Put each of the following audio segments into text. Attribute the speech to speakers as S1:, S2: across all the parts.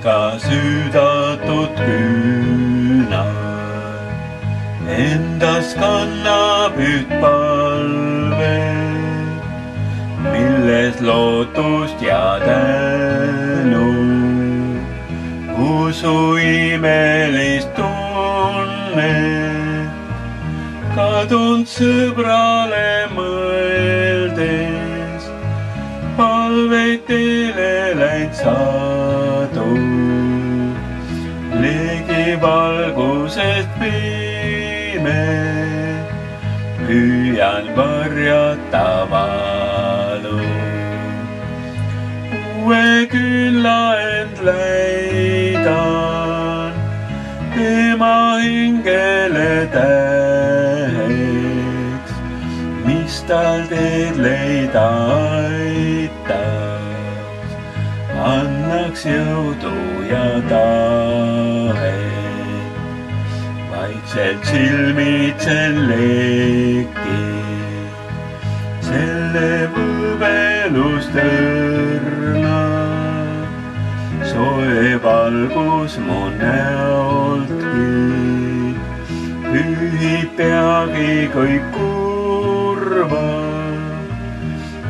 S1: ka süüdatud küünal endas kannab üht palve, milles lootust ja tänu, usu imelist tunnet, kadunud sõbrale mõeldes, palveid teile läinud sadu, ligi valgusest pime, püüan varjata valu. Uue külla end leidan, tema hingele täheks, mis tal teed leida aitaks, annaks jõudu ja tahet. Vaikselt silmitsen leki, selle võõbelust õrna, soe valgus mu näoltki, pühib peagi kõik kurva,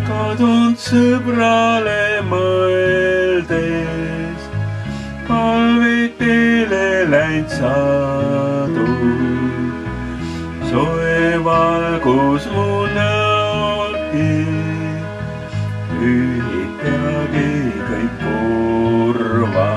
S1: kadunud sõbrale mõeldes, palveid teile läinud sadu, soe valgus mu näoltki, pühib peagi kõik kurva.